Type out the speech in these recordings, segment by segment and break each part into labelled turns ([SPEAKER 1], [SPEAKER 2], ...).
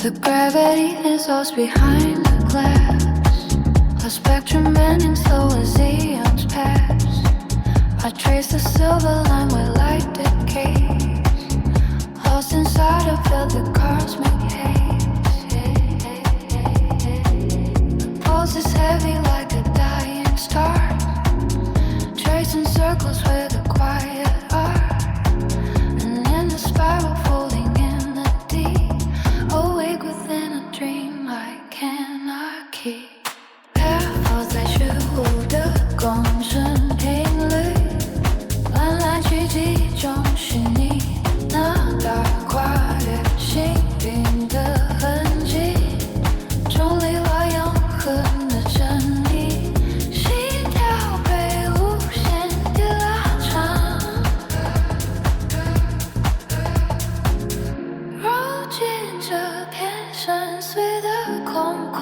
[SPEAKER 1] The gravity is lost behind the glass. A spectrum bending slow as eons pass. I trace the silver line where light decays. Lost inside a velvet cosmic haze. The pulse is heavy like a dying star. Tracing circles where the quiet are. And in the spiral folding in the deep. Awake within a dream I cannot keep. 飘在虚无的共振频率，慢慢聚集中是你那大跨越心灵的痕迹，中里外永恒的真理，心跳被无限地拉长，揉进这片深邃的空旷。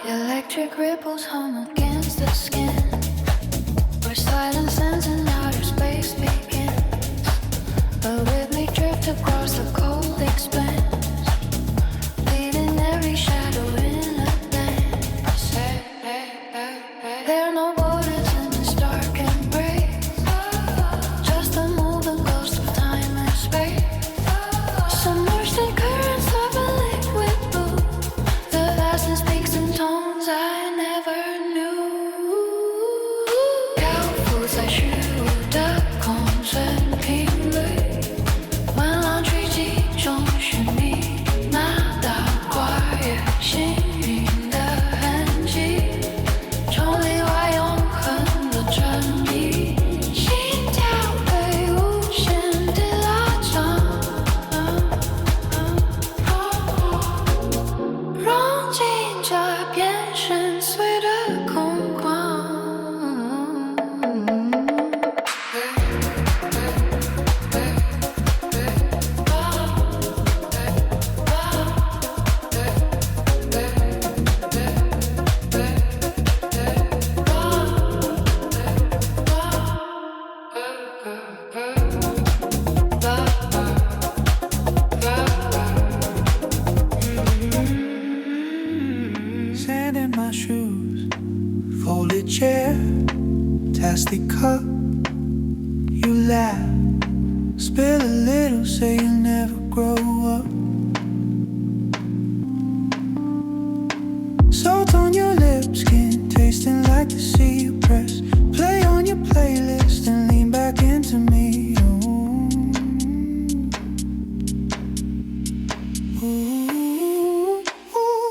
[SPEAKER 1] Electric ripples hum against the skin, where silence ends and outer space begins. A rhythmic drift across the cold expanse, leaving every shadow in a dance. There are no borders in this dark embrace, just the moving ghost of time and space. Submerged in currents of a liquid blue, the vastness speaks in tones I never knew. 漂浮在虚无的共振频率，万浪聚集中是你那大跨越心灵的痕迹，中里外永恒的真理，心跳被无限地拉长，融进这片深邃的空旷。
[SPEAKER 2] Sand in my shoes, folded chair, tasty cup. You laugh, spill a little, say you'll never grow up. Salt on your lips, skin tasting like the sea you press. Play on your playlist and lean back into me. Ooh.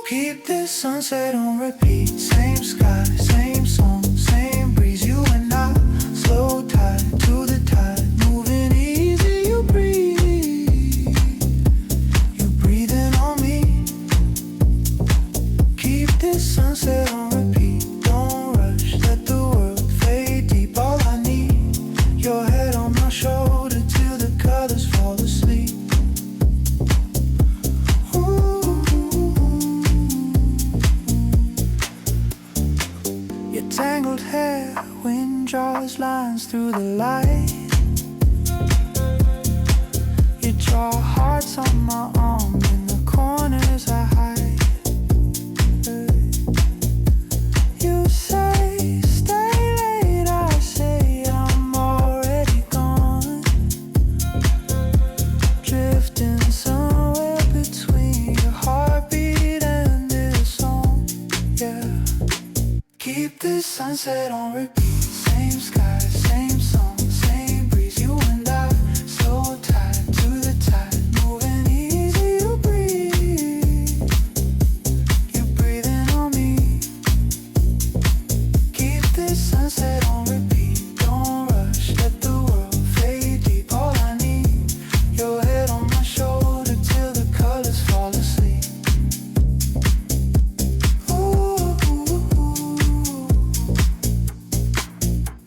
[SPEAKER 2] Keep this sunset on repeat. Same sky, same song, same breeze. You and I, slow tide to the tide, moving easy. You breathe, you breathing on me. Keep this sunset on repeat. Don't rush, let the world fade deep. All I need, your head on my shoulder till the colors fall asleep. Your tangled hair, wind draws lines through the light. You draw hearts on my arm in the corners I hide. You say, stay late, I say I'm already gone. Drifting somewhere between your heartbeat and this song, yeah. Keep this sunset on repeat. Same sky, same song, same breeze. You and I, slow tide to the tide, moving easy. You breathe, you breathing on me. Keep this sunset on repeat. Don't rush, let the world fade deep. All I need, your head on my shoulder till the colors fall asleep.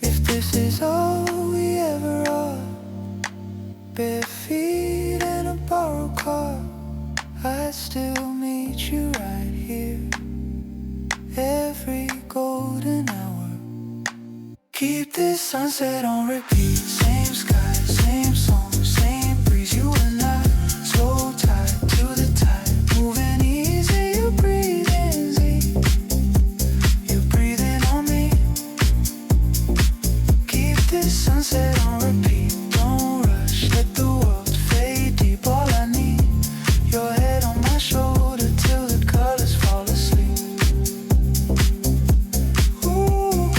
[SPEAKER 2] If this is all we ever are, bare feet in a borrowed car. still meet you right here. Every golden hour. Keep this sunset on repeat. Same sky, same song, same breeze. You and I, slow tide to the tide. Moving easy, you breathe easy. You breathing on me. Keep this sunset on repeat. Don't rush, let the world fade deep. All I need, your head on my shoulder till the colors fall asleep. Ooh.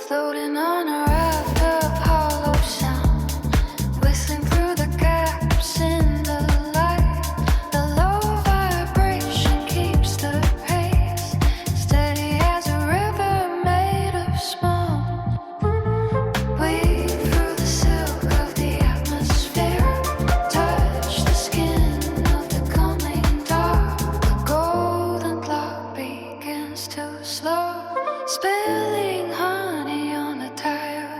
[SPEAKER 1] floating on a raft of hollow sound, whistling through the gaps in the light. The low vibration keeps the pace, steady as a river made of smoke. Weave through the silk of the atmosphere, touch the skin of the coming dark. The golden clock begins to slow, spilling honey on a tired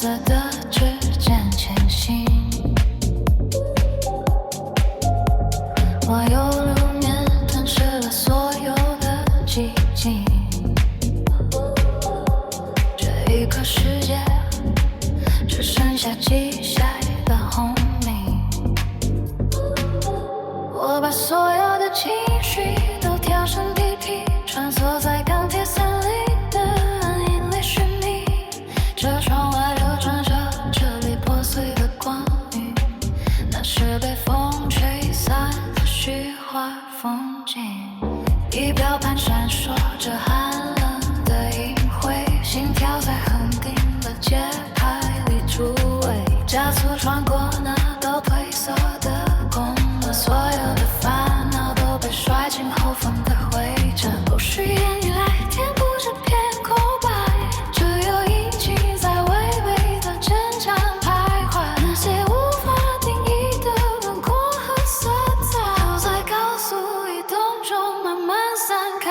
[SPEAKER 1] 色的指尖前行。我用路面吞噬了所有的寂静，这一刻世界只剩下记下一个轰鸣。我把所有的情绪都调成滴滴，穿梭在钢铁森林的暗影里寻觅。这窗外流转着这里破碎的光晕，那是被风吹散的虚幻风景。仪表盘闪烁着寒冷的银灰，心跳在恒定的节拍里诸位，加速穿过那都褪色的公路，所有的烦恼都被甩进后方的灰尘，不需言语来填补这片空白，只有印记在微微的坚强徘徊，那些无法定义的轮廓和色彩，都在高速移动中慢慢散开，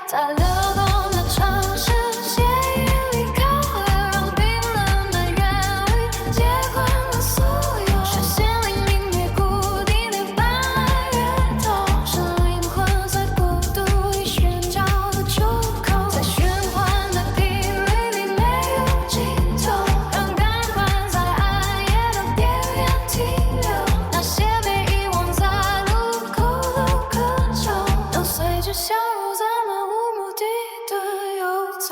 [SPEAKER 1] 在流动的城市血液里烤灰，让冰冷的原理接管了所有，是心灵泯灭固定的斑斓乐痛，是灵魂在孤独里寻找的出口，在循环的频率里没有尽头，让感官在暗夜的边缘停留，那些被遗忘在路口的渴求，都随着相遇咱们无目的的游走。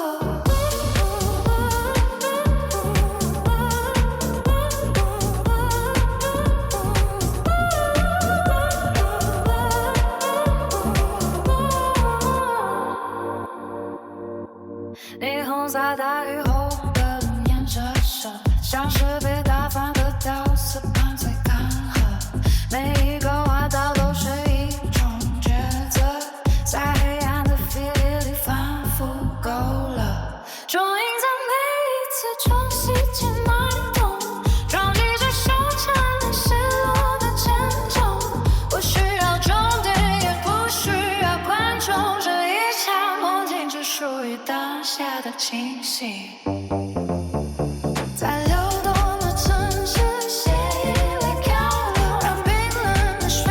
[SPEAKER 1] 霓虹在大雨后的路沿折射，像是被打翻的稻丝伴随干涸，每一个弯道都是一种抉择，在黑暗的距离里反复勾勒，重印在每一次冲洗前脉动，撞击着手缠的失落的沉重，不需要终点也不需要观众，这一场梦境只属于当下的清醒，在流动的城市血液里漂流，让冰冷的旋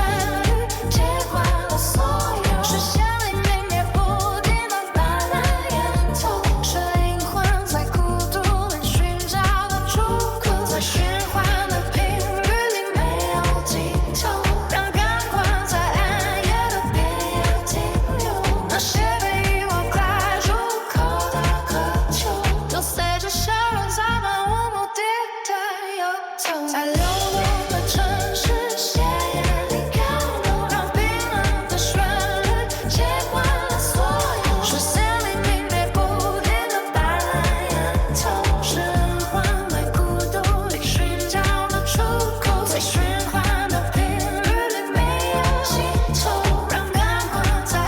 [SPEAKER 1] 律接管了所有，是心灵泯灭不定的斑斓烟头，是灵魂在孤独里寻找的出口，在循环的频率里没有尽头，让感官在暗夜的边缘停留，那些被遗忘在入口的渴求，都随着笑容在漫无目的的游走，在流动的城市血液里漂流，让冰冷的旋律接管了所有，是心灵泯灭不定的斑斓烟头，是灵魂在孤独里寻找的出口，在循环的频率里没有尽头，让感官在暗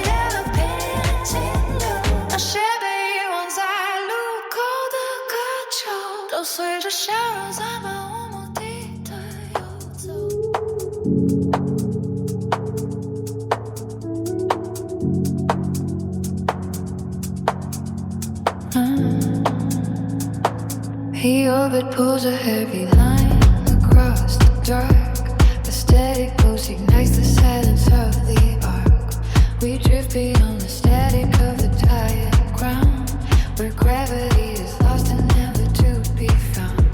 [SPEAKER 1] 夜的边缘停留，那些被遗忘在路口的渴求，都随着笑容在漫无目的的游走。He orbit pulls a heavy line across the dark. The static pulse ignites the silence of the arc. We drift beyond the static of the tired ground, where gravity is lost and never to be found.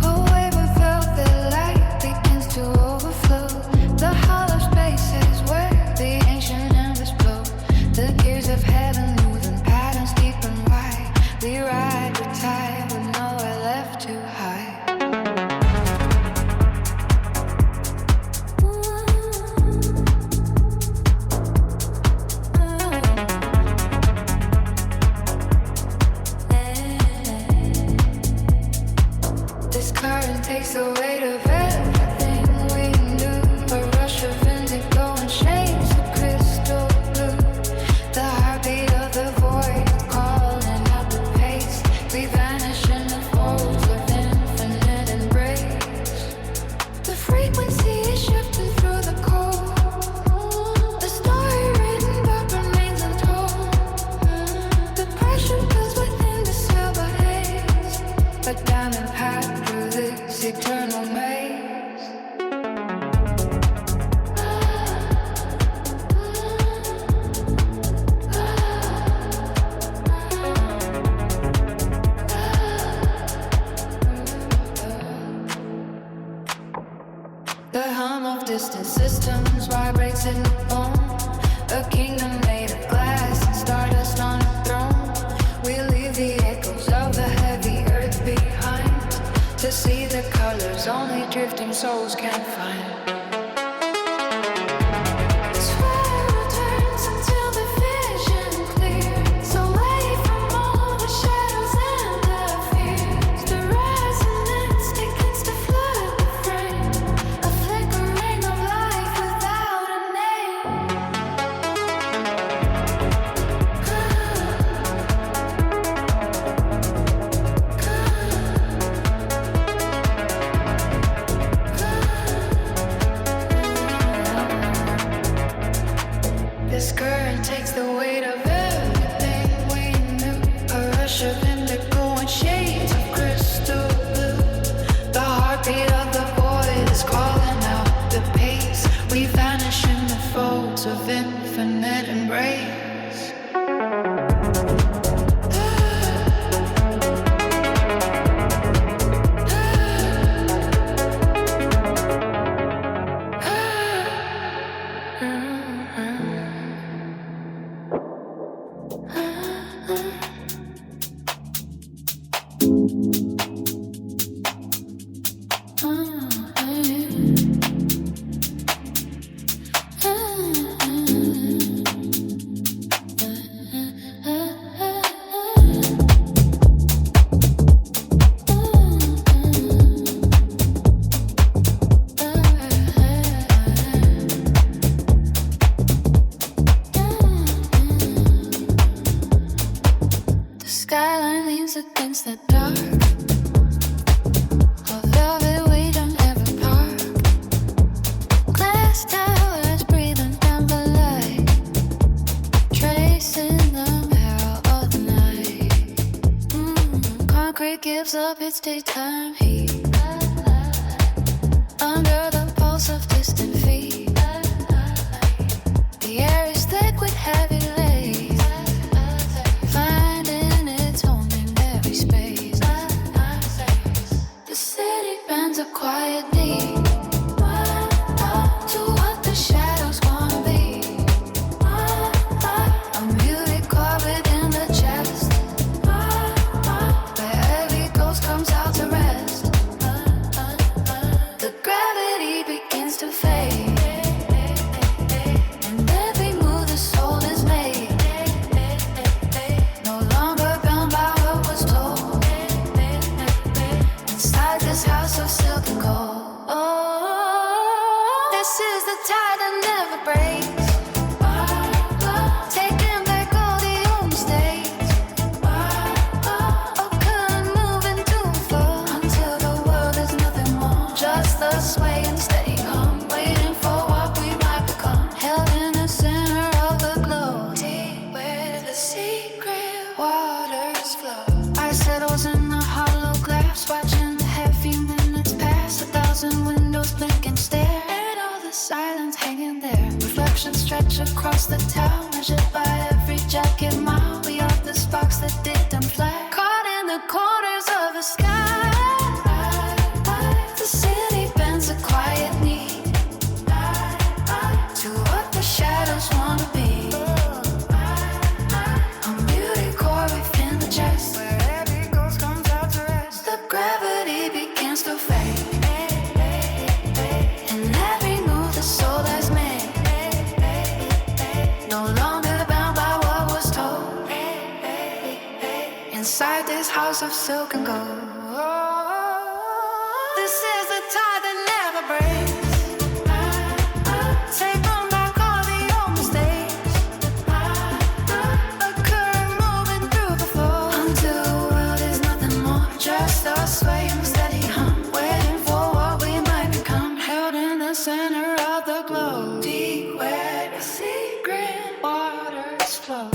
[SPEAKER 1] A wave of velvet light begins to overflow the hollow spaces where the ancient embers blow. The gears of heaven move in patterns deep and wide. We ride with tide with nowhere left to hide. This current takes the weight of everything we knew. A rush of indigo and shades of crystal blue. The heartbeat of the void calling out the pace. We vanish in the folds of infinite embrace. The frequency is shifting through the cold. The story written but remains untold. The pressure builds within the cell but distant systems vibrates in the bone. A kingdom made of glass and stardust on a throne. We leave the echoes of the heavy earth behind to see the colors only drifting souls can find. This current takes the weight of everything we knew. A rush of indigo and shades of crystal blue. The heartbeat of the void is calling out the pace. We vanish in the folds of infinite embrace. Skyline leans against the dark. A velvet weight on every park. Glass towers breathing down the light, tracing the marrow of the night. Concrete gives up its daytime heat under the pulse of distant feet. The air is thick with heavy lace, finding its home in every space. The city bends a quiet knee to what the shadows wanna be. A muted chord within the chest, where every ghost comes out to rest. The gravity begins to fade, and every move the soul is made. No longer bound by what was told. Inside this house of silk and gold. Oh, this is the tide that never breaks. Taking back all the old mistakes. A current moving to and fro until the world is nothing more. Just the sway and steady hum, waiting for what we might become. Held in the center of the glow, deep where the secret waters flow. I settles in the hollow glass, watching the heavy minutes pass. 1,000 windows blink and stare at all the silence hanging there. Reflections stretch across the town, measured by every jacket mile. We are the sparks that didn't fly, caught in the corners of the sky. The city bends a quiet knee to what the shadows wanna be. A muted chord within the chest, where every ghost comes out to rest. The gravity begins to fade, and every move the soul has made. No longer bound by what was told. Inside this house of silk and gold. This is the tide that never breaks. Take on back all the old mistakes. A current moving through the floor until the world is nothing more. Just a sway and steady hum, waiting for what we might become. Held in the center of the globe, deep where the secret waters flow.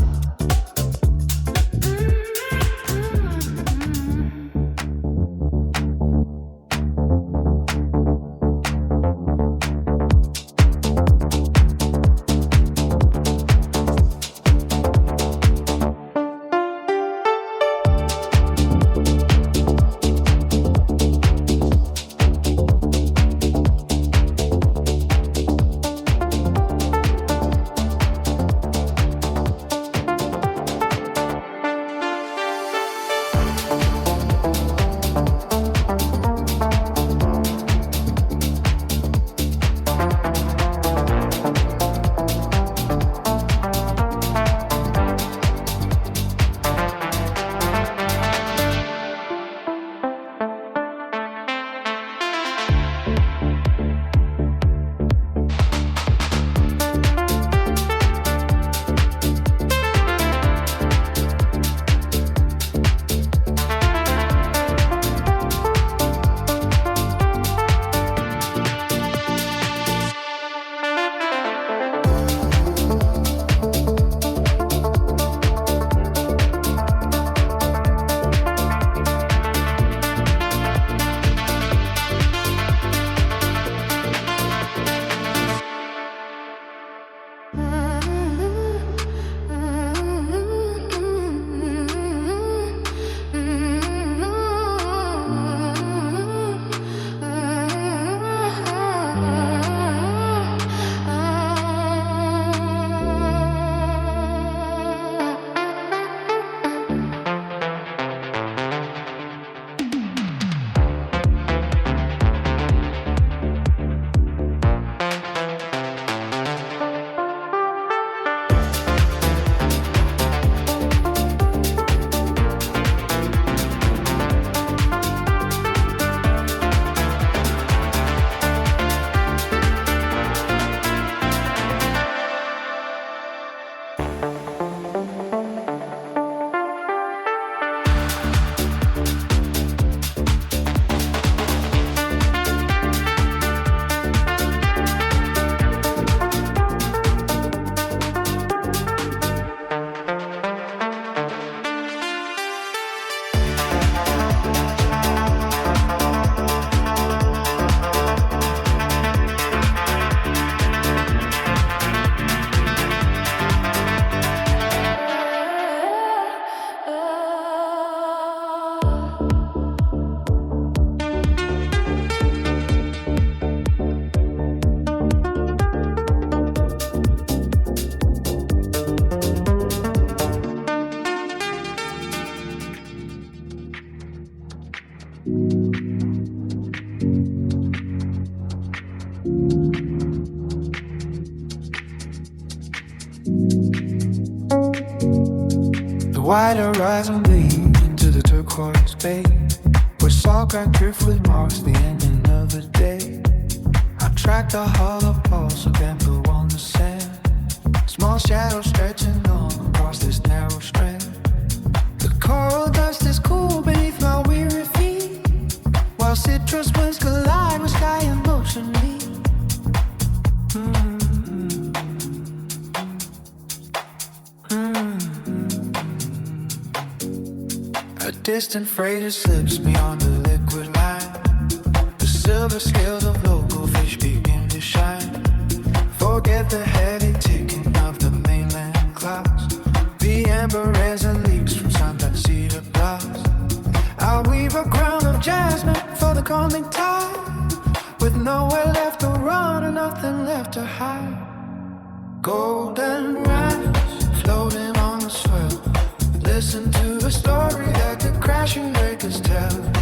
[SPEAKER 2] The white horizon bleeds into the turquoise bay, where salt got carefully marks the ending of the day. I tracked a hollow pulse of bamboo on the sand, small shadows stretching on across this narrow strand. The coral dust is cool beneath my weary feet, while citrus winds collide with sky in motion meet. A distant freighter slips beyond the liquid line. The silver scales of local fish begin to shine. Forget the heavy ticking of the mainland clouds. The amber resin leaks from sundown cedar blocks. I'll weave a crown of jasmine for the calming tide, with nowhere left to run and nothing left to hide. Golden rhymes floating on the swell. Listen to the story that the crashing breakers tell.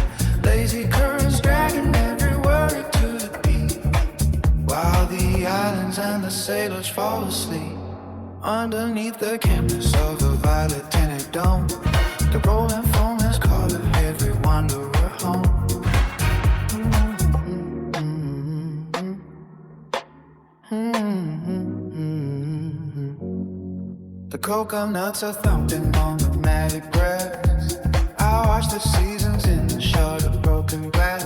[SPEAKER 2] Lazy currents dragging every word to the beat, while the islands and the sailors fall asleep underneath the canvas of a violet tinted dome. The rolling foam has called every wanderer home. The coconuts are thumping on the matted grass. I watch the seasons in the shard of broken glass.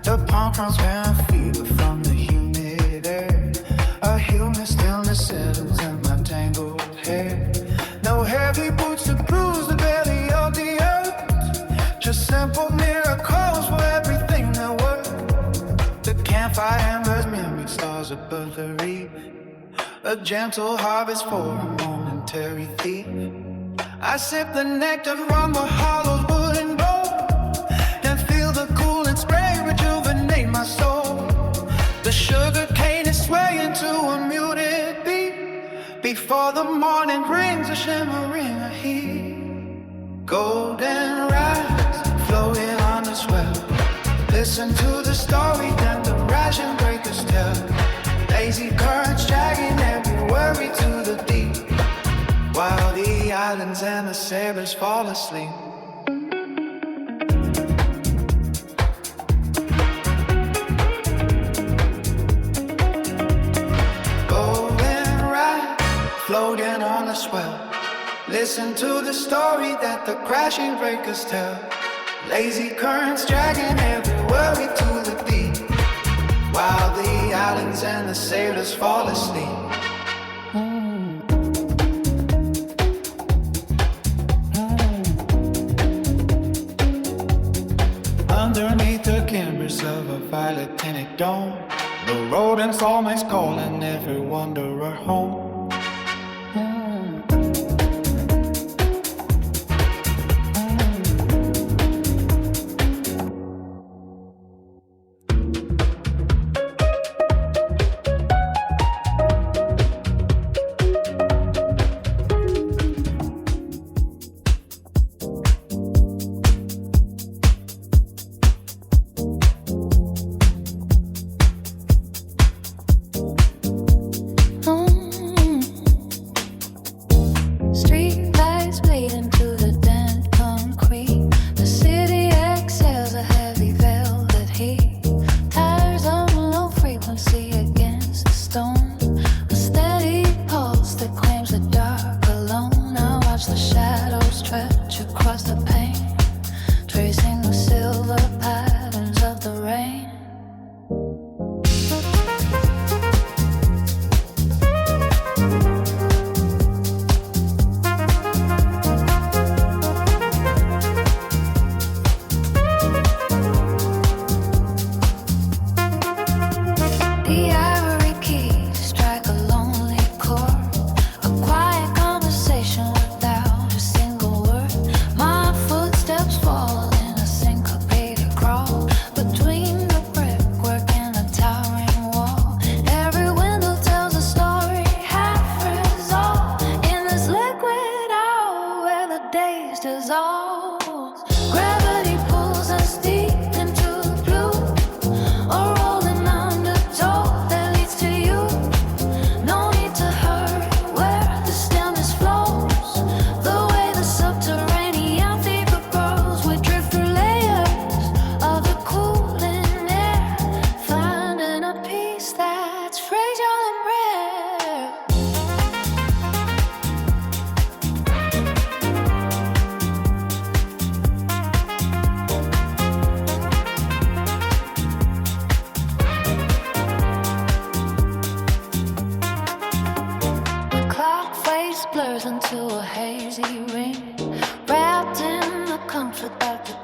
[SPEAKER 2] The palm fronds bear fever from the humid air. A humid stillness settles in my tangled hair. No heavy boots to bruise the belly of the earth, just simple miracles for everything that works. The campfire embers mimic stars above the reef, a gentle harvest for a momentary thief. I sip the nectar from the hollow wooden bowl and feel the cooling spray rejuvenate my soul. The sugar cane is swaying to a muted beat before the morning brings a shimmering heat. Golden rise floating on the swell. Listen to the story that the ration breakers tell. Lazy currents dragging every worry to the deep, while the islands and the sailors fall asleep. Golden ride, floating on the swell. Listen to the story that the crashing breakers tell. Lazy currents dragging every worry to the deep, while the islands and the sailors fall asleep. Underneath the canvas of a violet tinted dome, the rodents always calling every wanderer home.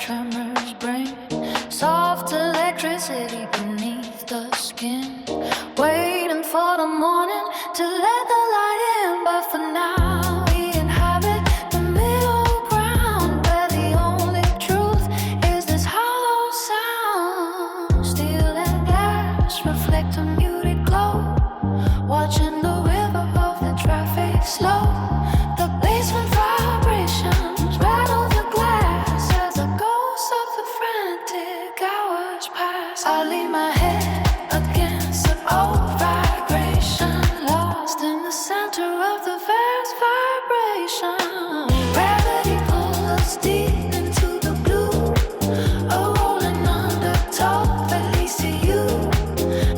[SPEAKER 1] tremors bring soft electricity beneath the skin, waiting for the morning to let the light in. But for now we inhabit the middle ground, where the only truth is this hollow sound. Steel and glass reflect a muted glow, watching the river of the traffic slow. The basement vibrations rattle the glass as the ghosts of the frantic hours pass. I lean my head against an old vibration, lost in the center of the vast vibration. Gravity pulls us deep into the blue, a rolling undertow that leads to you.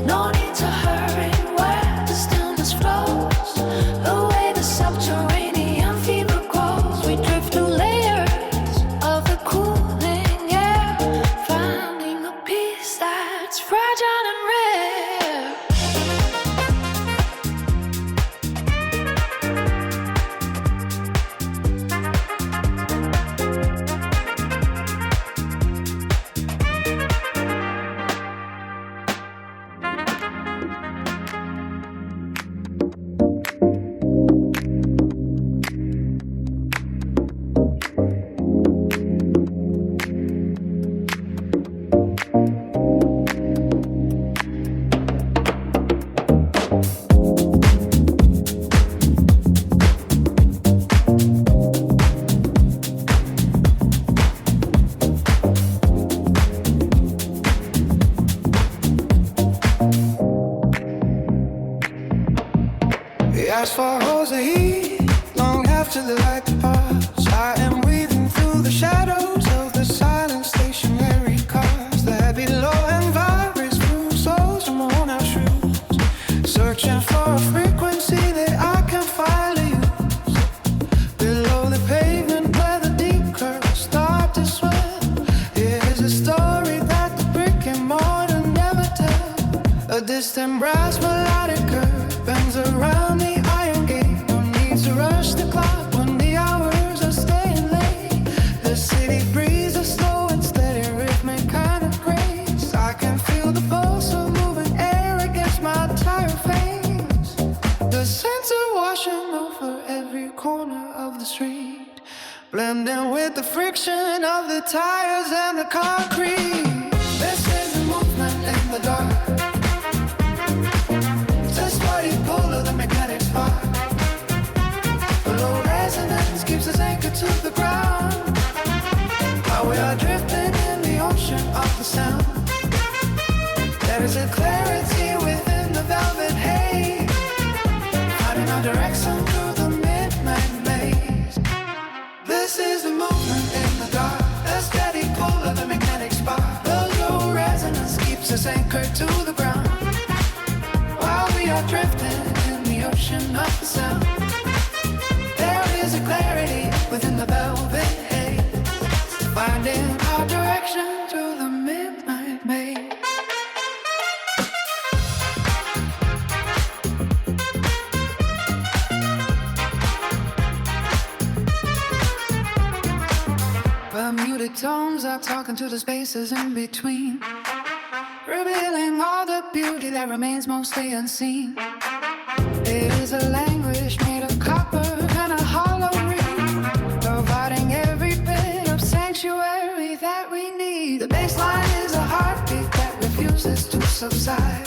[SPEAKER 1] No need to hurry where the stillness flows, the way the subterranean fever grows. We drift through layers of the cooling air, finding a peace that's fragile and rare.
[SPEAKER 2] We ask for holes of heat long after the light departs. I am weaving through the shadows of the silent stationary cars that below and vibrates through souls from worn out shoes, searching for a frequency that I can finally use. Below the pavement where the deep curves start to swell, here's a story that the brick and mortar never tell. A distant brass melodic curve bends around the iron gate. No need to rush the clock when the hours are staying late. The city breeze is slow and steady, rhythmic kind of grace. I can feel the pulse of moving air against my tired face. The scents are washing over every corner of the street, blending with the friction of the tires and the concrete. This is a movement in the dark, pull of the magnetic spark. The low resonance keeps us anchored to the ground, while we are drifting in the ocean of the sound. There is a clarity within the velvet haze, finding our direction through the midnight maze. This is the movement in the dark, a steady pull of the magnetic spark. The low resonance keeps us anchored to the ground, while we are drifting in the ocean of the sound. There is a clarity within the velvet haze, finding our direction through the midnight maze. Bermuda tones are talking to the spaces in between, revealing all the beauty that remains mostly unseen. It is a language made of copper and a hollow reed, providing every bit of sanctuary that we need. The bass line is a heartbeat that refuses to subside,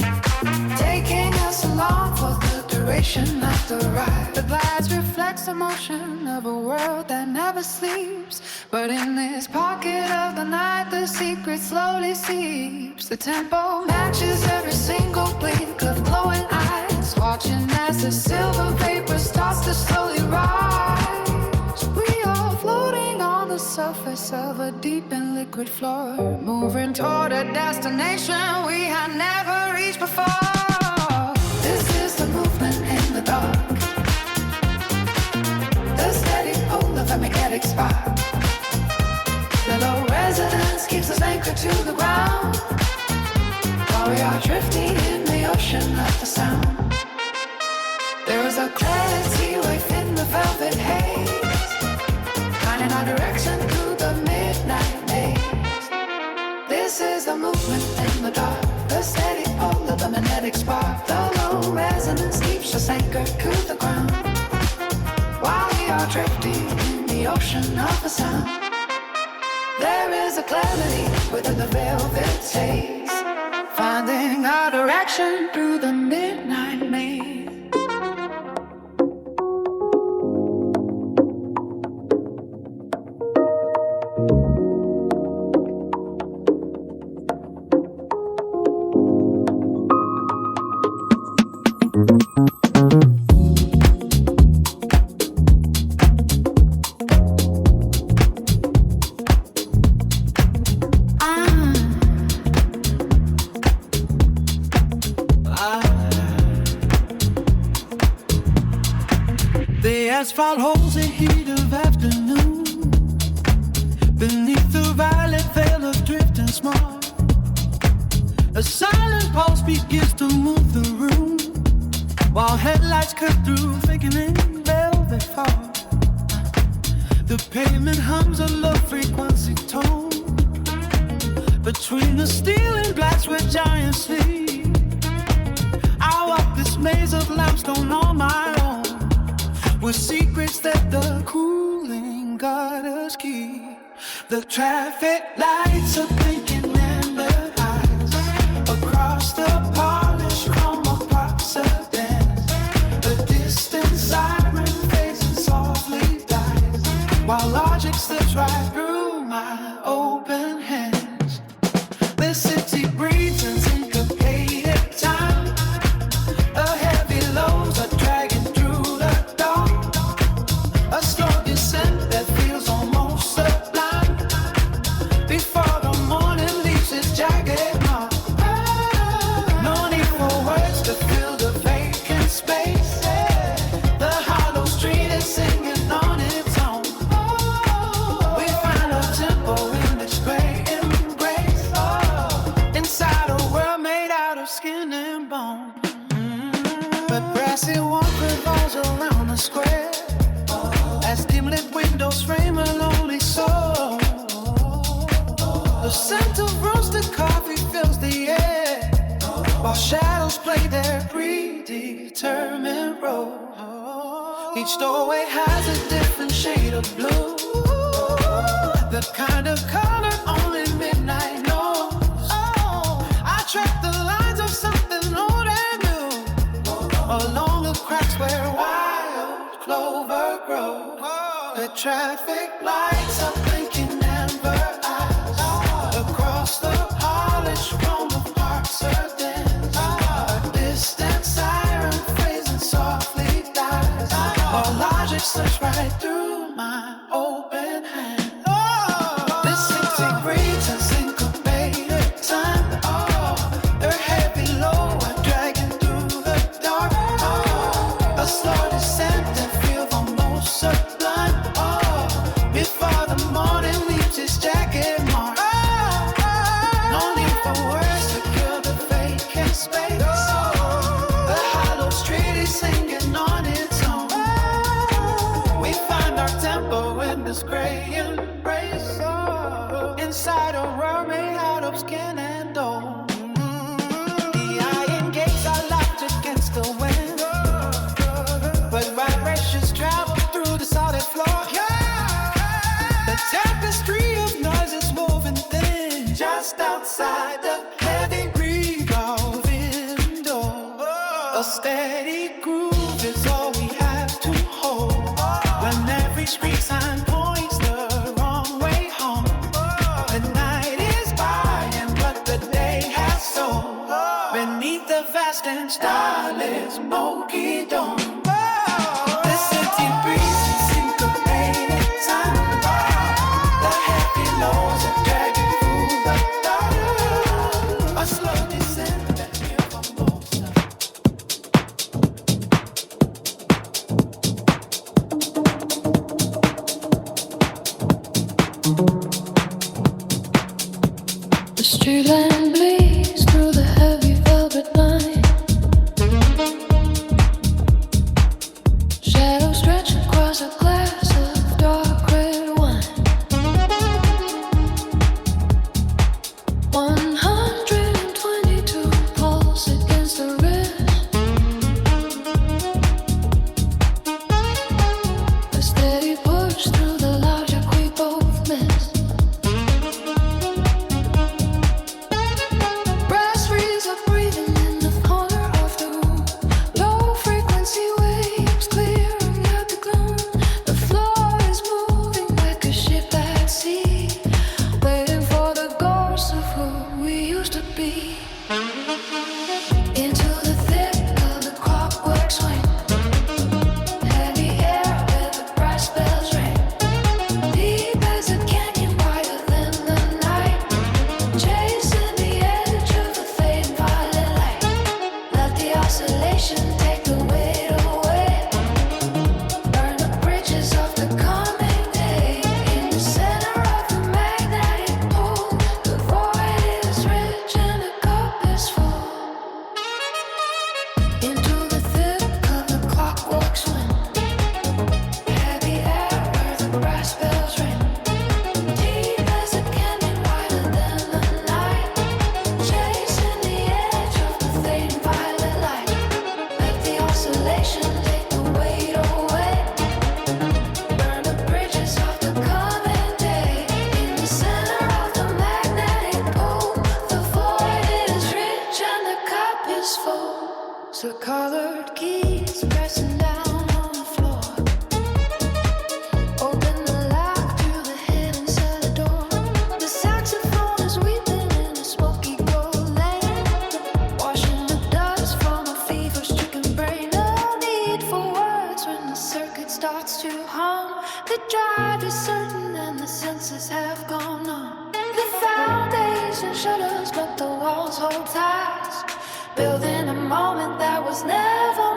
[SPEAKER 2] taking us along for the duration of the ride. The glass reflects the motion of a world that never sleeps, but in this pocket of the night the secret slowly seeps. The tempo matches every single blink of glowing eyes, watching as the silver vapor starts to slowly rise. We are floating on the surface of a deep and liquid floor, moving toward a destination we had never reached before. This is the movement in the dark, the steady pull of a magnetic spark. The low resonance keeps us anchored to the ground, while we are drifting in the ocean of the sound. There is a clarity within the velvet haze, finding our direction through the midnight maze.
[SPEAKER 1] anchored to the ground while we are drifting in the ocean of the sound. There is a clarity within the velvet haze, finding our direction through the midnight maze.
[SPEAKER 2] Asphalt holes the heat of afternoon, beneath the violet veil of drifting smog. A silent pulse begins to move the room, while headlights cut through thickening velvet fog. The pavement hums a low frequency tone, between the steel and glass where giants sleep. I walk this maze of limestone on my own, with secrets that the cooling gutters keep. The traffic lights are blinking amber eyes across the polished chrome of parks of dance. The distant siren fades and softly dies, while logic slips right through my open hands. The city breathes in syncopated time. The heavy loads are dragging through the dark, a slow descent that feels almost sublime, before the morning leaves its jagged mark. No need for words to fill the vacant space. The hollow street is singing on its own. We find a tempo in its gray embrace, inside a world made out of skin and bone. But brassy warmth revolves around the square, as dim-lit windows frame a lonely soul. The scent of roasted coffee fills the air, while shadows play their predetermined role. Each doorway has a different shade of blue, the kind of color only midnight knows. I track the lines of something old and new, along the cracks where wild clover grows. The traffic lights are blinking amber eyes across the polished chrome of parks or dens. A distant siren fades and softly dies, while logic slips right through my open hand. The city breathes in syncopated time. Their heavy load are dragging through the dark, a slow descent that feels almost sublime, before the morning leaves its jagged mark. No need for words to kill the vacant space. The hollow street is singing on its own. We find our tempo in this gray embrace, inside a world made out of skin and bone. The iron gates are locked against the wind, but vibrations travel through the solid floor. The tapestry of noise is moving thin, just outside the heavy revolving door. A steady groove is all we have to hold, when every street sign points the wrong way home. The night is buying what the day has sold, beneath the vast and starlit smoky dome. The city breathes in syncopated time. The heavy loads are dragging through the dark, a slow descent that feels almost
[SPEAKER 1] The street lamp bleeds through the heavy velvet line. Shadows stretch across a glass of dark red wine. 122 pulse against the wrist. shoulds and shoulders, but the walls hold tight. Building a moment that was never